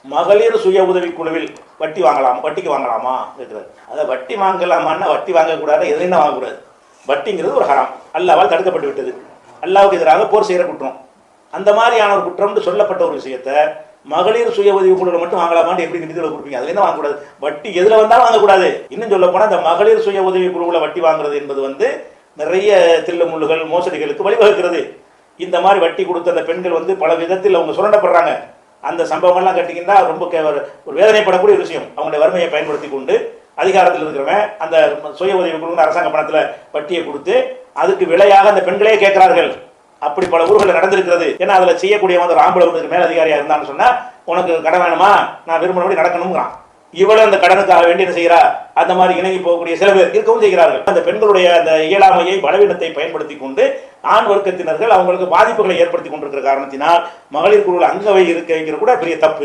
மகளிர் சுய உதவி குழுவில் வட்டிக்கு வாங்கலாமா இருக்கிறது. அதை வட்டி வாங்கலாமான்னா வட்டி வாங்கக்கூடாது, எதுலையும் வாங்கக்கூடாது. வட்டிங்கிறது ஒரு ஹராம், அல்லாவால் தடுக்கப்பட்டு விட்டது. அல்லாவுக்கு எதிராக போர் செய்கிற குற்றம். அந்த மாதிரியான ஒரு குற்றம்னு சொல்லப்பட்ட ஒரு விஷயத்தை மகளிர் சுய உதவி குழுவில் மட்டும் வாங்கலாமான்னு எப்படி நிதிகளை கொடுப்பீங்க? அதுல என்ன வாங்கக்கூடாது? வட்டி எதுல வந்தாலும் வாங்கக்கூடாது. இன்னும் சொல்ல போனா இந்த மகளிர் சுய உதவி குழுவில் வட்டி வாங்குறது என்பது நிறைய தில்லு முள்ளுகள் மோசடிகளுக்கு வழிவகுக்கிறது. இந்த மாதிரி வட்டி கொடுத்த அந்த பெண்கள் பல விதத்தில் அவங்க சுரண்டப்படுறாங்க. அந்த சம்பவங்கள்லாம் கேட்டீங்கன்னா ரொம்ப ஒரு வேதனைப்படக்கூடிய விஷயம். அவங்களுடைய வறுமையை பயன்படுத்தி கொண்டு அதிகாரத்தில் இருக்கிறவன் அந்த சுய உதவி குழு அரசாங்க பணத்தில் வட்டியை கொடுத்து அதுக்கு விலையாக அந்த பெண்களே கேட்கிறார்கள். அப்படி பல ஊர்களில் நடந்திருக்கிறது. ஏன்னா அதுல செய்யக்கூடிய ஒரு ஆம்பளை மேல் அதிகாரியா இருந்தான்னு சொன்னா உனக்கு கடன் வேணுமா, நான் விரும்பினபடி நடக்கணுங்கிறான். இவ்வளவு அந்த கடனுக்காக வேண்டி என்ன செய்கிறா, அந்த மாதிரி இணங்கி போகக்கூடிய சில பேர் இருக்கவும் செய்கிறார்கள். அந்த பெண்களுடைய அந்த இயலாமையை பலவீனத்தை பயன்படுத்தி கொண்டு ஆண் வர்க்கத்தினர்கள் அவங்களுக்கு பாதிப்புகளை ஏற்படுத்தி கொண்டிருக்கிற காரணத்தினால் மகளிர் குழுவில் அங்க இருக்க கூட பெரிய தப்பு.